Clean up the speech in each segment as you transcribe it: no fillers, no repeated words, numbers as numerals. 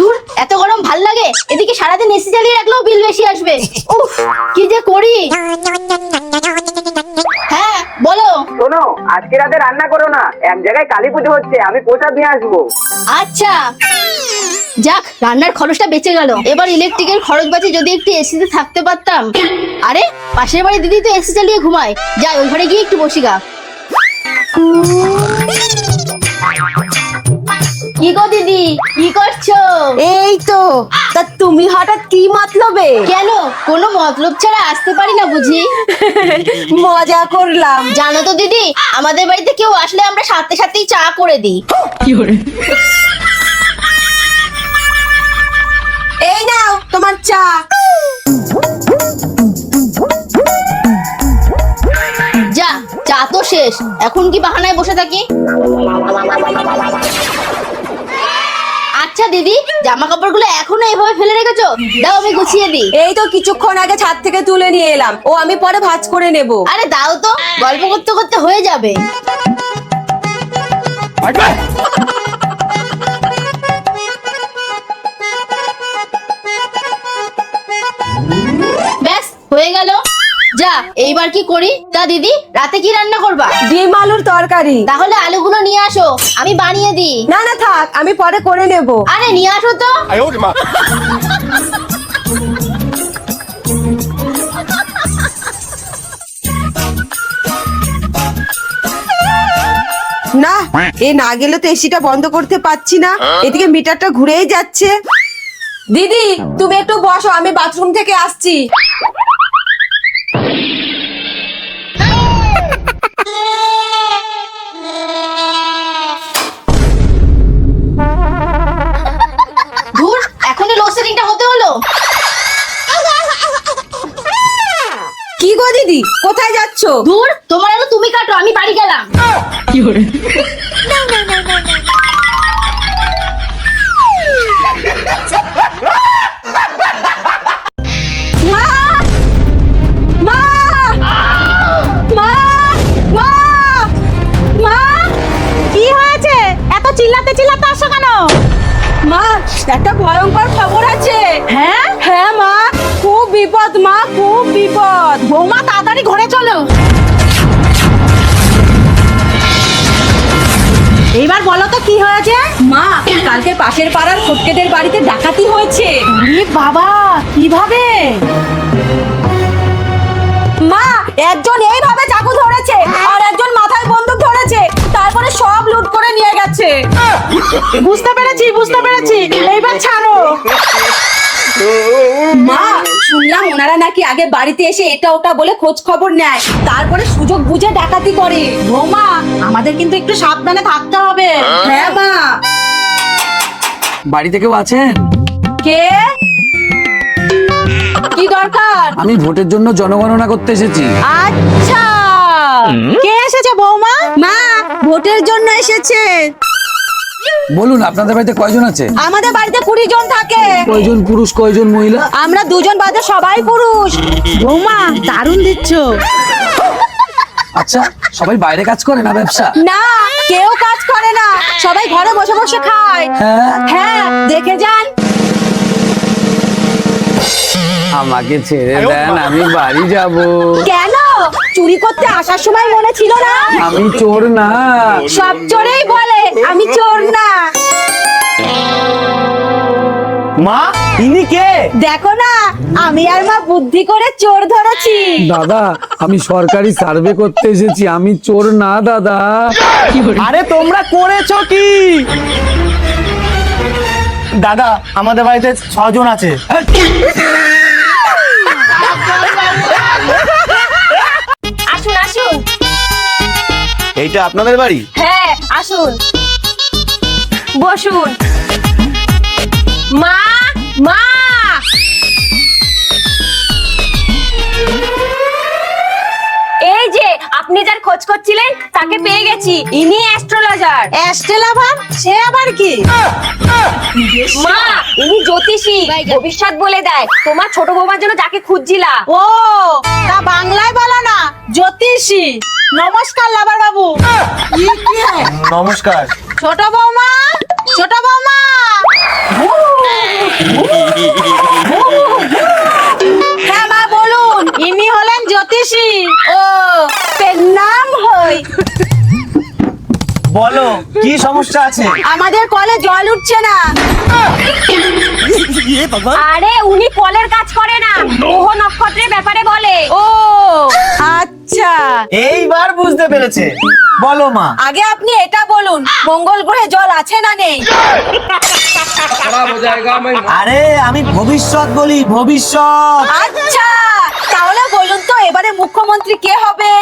দূর, এত গরম ভাল লাগে, এদিকে সারাদিন এসি চালিয়ে রাখলেও বিল বেশি আসবে। উফ, কি যে করি। হ্যাঁ বলো। শোনো, আজকে রাতে রান্না করো না, এক জায়গায় কালী পুজো হচ্ছে, আমি প্রসাদ নিয়ে আসবো। আচ্ছা, যাক রান্নার খরচটা বেঁচে গেল। এবার ইলেকট্রিকের খরচ বাঁচে যদি একটু এসিতে থাকতে পারতাম। আরে পাশের বাড়ি দিদি তো এসি চালিয়ে ঘুমায়, যাই ওই ঘরে গিয়ে একটু বসি গা। কি গো দিদি, কি করছো? এই তো। তা তুমি হঠাৎ কি মতলবে? কেন, কোনো মতলব ছাড়া আসতে পারি না বুঝি? মজা করলাম। জানো তো দিদি, আমাদের বাড়িতে কেউ আসলে আমরা সাথে সাথেই চা করে দিই। এই নাও তোমার চা। যা, চা তো শেষ, এখন কি বাহানায় বসে থাকি? আচ্ছা দিদি, জামা কাপড়গুলো এখনো এভাবে ফেলে রেখেছো? দাও আমি গুছিয়ে দিই। এই তো কিছুক্ষণ আগে ছাদ থেকে তুলে নিয়ে এলাম, ও আমি পরে ভাঁজ করে নেব। আরে দাও তো, গল্প করতে করতে হয়ে যাবে। ব্যাস হয়ে গেল। যা, এইবার কি করি? তা দিদি, রাতে কি রান্না করবা? ডিম আলুর তরকারি। তাহলে আলুগুলো নিয়ে আসো, আমি বানিয়ে দিই। না না থাক, আমি পরে করে নেব। আরে নিয়ে আসো তো। না, এ না গেলে তো এসিটা বন্ধ করতে পারছি না, এদিকে মিটারটা ঘুরেই যাচ্ছে। দিদি তুমি একটু বসো, আমি বাথরুম থেকে আসছি। ধুর, এখনই লোডশেডিংটা হতে হলো। কি গো দিদি, কোথায় যাচ্ছো? ধুর, তোমার আলু তুমি কাটো, আমি বাড়ি গেলাম। মা! মা! মা! মা! মা! কি হয়েছে? এত চিল্লাতে চিল্লাতে আসছো কেন? মা, একটা ভয়ঙ্কর খবর আছে। হ্যাঁ? হ্যাঁ মা, খুব বিপদ মা, খুব বিপদ। বৌমা তাড়াতাড়ি ঘরে চলো। এইবার বলো তো কি হয়েছে? মা, কালকে পাশের পাড়ার ফটকেদের বাড়িতে ডাকাতি হয়েছে। আরে বাবা, কিভাবে? মা, একজন এইভাবে চাকু ধরেছে আর একজন মাথায় বন্দুক ধরেছে, তারপরে সব লুট করে নিয়ে গেছে। বুঝতে পেরেছি, বুঝতে পেরেছি, এইবার ছাড়ো। মা, শুনলাম ওনারা নাকি আগে বাড়িতে এসে এটা ওটা বলে খোঁজ খবর নেয়, তারপরে সুযোগ বুঝে ডাকাতি করে। বৌমা, আমাদের কিন্তু একটু সাবধানে থাকতে হবে। হ্যাঁ মা। বাড়িতে কেউ আছেন? কে? কি দরকার? আমি ভোটের জন্য জনগণনা করতে এসেছি। আচ্ছা, কে এসেছে বৌমা? মা ভোটের জন্য এসেছে। বলুন আপনাদের বাড়িতে কয়জন আছে? আমাদের বাড়িতে 20 জন থাকে। কয়জন পুরুষ কয়জন মহিলা? আমরা 2 জন বাদে সবাই পুরুষ। বৌমা দারুণ দিচ্ছ। আচ্ছা, সবাই বাইরে কাজ করে না ব্যবসা? না, কেউ কাজ করে না, সবাই ঘরে বসে বসে খায়। হ্যাঁ, হ্যাঁ, দেখে যান। আমাকে ছেড়ে দেন, আমি বাড়ি যাব। কেন? চুরি করতে আসার সময় মনে ছিল না? আমি চোর না। সব চোরেই বলে আমি চোর না। মা, ইনি কে? দেখো না, আমি আর মা বুদ্ধি করে চোর ধরেছি। দাদা, আমি সরকারি সার্ভে করতে এসেছি, আমি চোর না দাদা। আরে তোমরা করেছো কি? দাদা, আমাদের বাড়িতে 6 জন আছে। আসুন আসুন। এইটা আপনাদের বাড়ি? হ্যাঁ আসুন, বসুন। মা, মা! এই যে আপনি যার খোঁজ করছিলেন তাকে পেয়ে গেছি, ইনি অ্যাস্ট্রোলজার। অ্যাস্ট্রেলাভার, সে আবার কি? মা, ইনি জ্যোতিষী, ভবিষ্যৎ বলে দেয়। তোমার ছোট বৌমার জন্য যাকে খুঁজছিলা। ও, তা বাংলায় বলো না, জ্যোতিষী। নমস্কার লাভার বাবু। নমস্কার। ছোট বৌমা, ছোট বৌমা। ও পেন নাম হই। বলো কি সমস্যা আছে? আমাদের কলে জল উঠছে না। আরে উনি কলের কাজ করে না, গ্রহ নক্ষত্রের ব্যাপারে বলে। ও আচ্ছা, এইবার বুঝতে পেরেছে। বলো মা। আগে আপনি এটা বলুন, মঙ্গল গ্রহে জল আছে না নেই? আরে আমি ভবিষ্যৎ বলি, ভবিষ্যৎ। আচ্ছা, তাহলে বলুন তো এবারে মুখ্যমন্ত্রী কে হবে?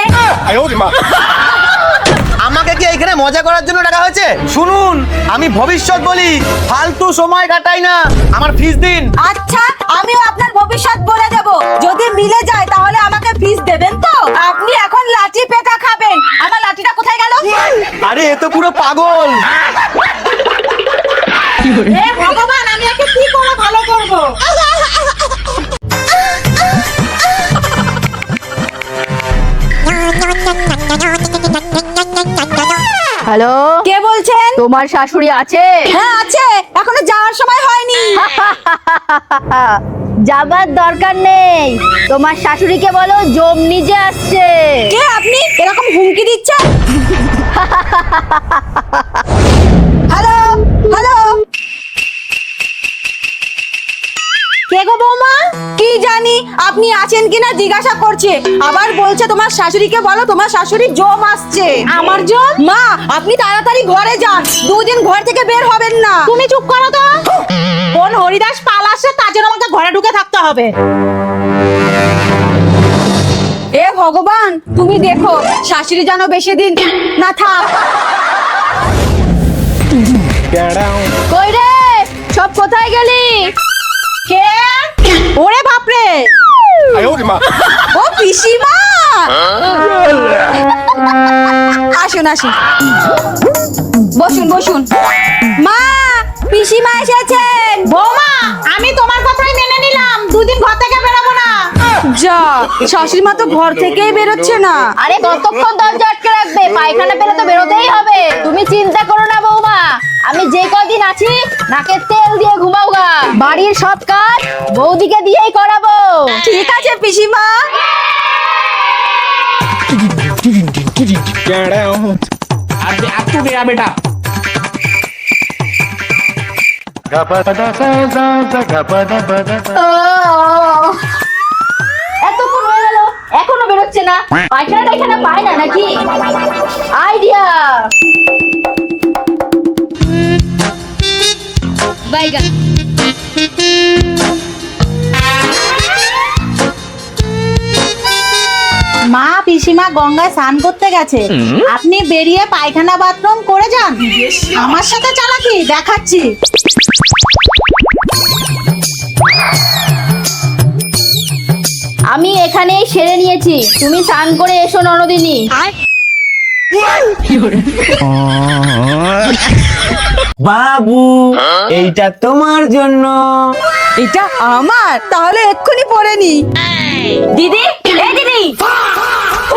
আমাকে কি এখানে মজা করার জন্য ডাকা হয়েছে? শুনুন, আমি ভবিষ্যৎ বলি, ফালতু সময় কাটাই না। আমার ফিস দিন। আচ্ছা, আমিও আপনার ভবিষ্যৎ বলে দেব, যদি মিলে যায় তাহলে আমাকে ফিস দেবেন তো? আপনি এখন লাঠি পেটা খাবেন। আমার লাঠিটা কোথায় গেল? আরে এ তো পুরো পাগল। হে ভগবান, আমি একে কি করে ভালো করব? হ্যালো, কে বলছেন? তোমার শাশুড়ি আছে? হ্যাঁ আছে, এখনো যাওয়ার সময় হয়নি। যাবার দরকার নেই, তোমার শাশুড়িকে বলো জম নিজে আসছে। কে আপনি এরকম হুমকি দিচ্ছেন? হ্যালো হ্যালো, কে গো বৌমা? কি জানি, আপনি আছেন কিনা জিজ্ঞাসা করছে, আবার বলছে তোমার শাশুড়িকে বলো তোমার শাশুড়ি জম আসছে। আমার জম? মা আপনি তাড়াতাড়ি ঘরে যান, দুদিন ঘর থেকে বের হবেন না। তুমি চুপ করো তো। কোন হরিদাস পাল আসছে তার জন্য আমাকে ঘরে ঢুকে থাকতে হবে? এ ভগবান, তুমি দেখো শাশুড়ি যেন বেশি দিন না থাক। কই রে, সব কোথায় গেলি? কে? ওরে বাপরে, ও পিসিমা, আসুন আসুন, বসুন বসুন। মা, পিসিমা এসেছেন। বৌমা আমি তোমার কথাই মেনে নিলাম, দুদিন ঘর থেকে বেরোবো না। যা, শাশুড়ি মা তো ঘর থেকেই বেরোচ্ছে না। আরে কতক্ষণ দরজা আটকে রাখবে? পায়খানা পেলে তো বেরোতেই হবে। তুমি চিন্তা করো না বৌমা, আমি যে কদিন আছি নাকে তেল দিয়ে ঘুমাওগা। বাড়ির সব কাজ বৌদিকে দিয়েই করাবো। ঠিক আছে পিসিমা। এতক্ষণ হয়ে গেল এখনো বেরোচ্ছে না, পায়খানা টাইখানা পায় না নাকি? আইডিয়া, বাইগা। মা পিসিমা গঙ্গায় স্নান করতে গেছে, আপনি বেরিয়ে পায়খানা বাথরুম করে যান। আমার সাথে চালাকি দেখাচ্ছি। আমি এখানেই সেরে নিয়েছি, তুমি স্নান করে এসো ননদিনী। বাবু, এইটা তোমার জন্য। এটা আমার? তাহলে এক্ষুনি পরে নি। দিদি, এই দিদি,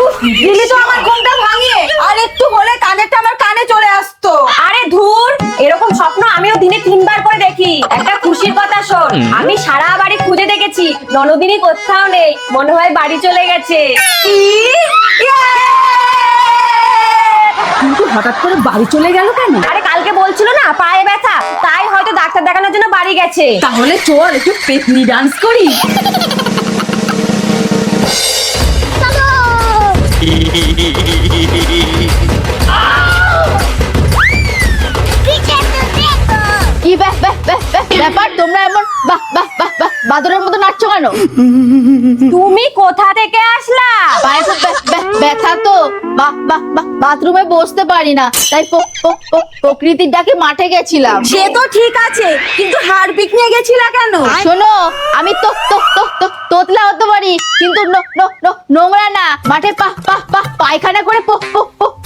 উফ, দিলি তো আমার ঘুমটা ভাঙিয়ে। আর একটু হলে কানেরটা আমার কানে চলে আসতো। আরে ধুর, এরকম স্বপ্ন আমিও দিনে 3 বার করে দেখি। একটা খুশির কথা শোন, আমি সারা বাড়ি খুঁজে দেখেছি, ননদিনী কোথাও নেই, মনে হয় বাড়ি চলে গেছে। কি? কিন্তু হঠাৎ করে বাড়ি চলে গেল কেন? আরে কালকে বলছিল না পায়ে ব্যথা, তাই হয়তো ডাক্তার দেখানোর জন্য বাড়ি গেছে। তাহলে চল একটু পেতনি ডান্স করি। কি ব্যাপার, তোমরা এমন বাদরের মতো নাচছো কেন? তুমি কোথা থেকে আসলা? পায়ে তো ব্যথা তো, বাথরুমে বসতে পারি না, তাই প্রকৃতির ডাকে মাঠে গেছিলাম। সে তো ঠিক আছে, কিন্তু হাড়পিক নিয়ে গেছিলা কেন? শোনো, আমি তো তোতলা হতে পারি, কিন্তু নোংরা না। মাঠে পায়খানা করে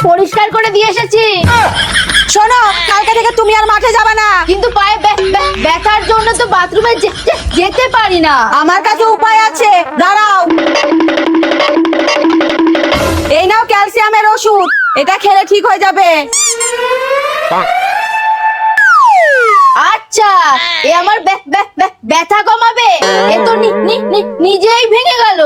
পরিষ্কার করে দিয়ে এসেছি। শোনো, কালকে থেকে তুমি আর মাঠে যাবে না। কিন্তু পায়ে ব্যথার জন্য তো বাথরুমে যেতে পারি না। আমার কাছে উপায় আছে, দাঁড়াও। এই নাও ক্যালসিয়ামের ওষুধ, এটা খেলে ঠিক হয়ে যাবে। আচ্ছা, এ আমার ব্যথা কমাবে? এ তো নিজেই ভেঙে গেল।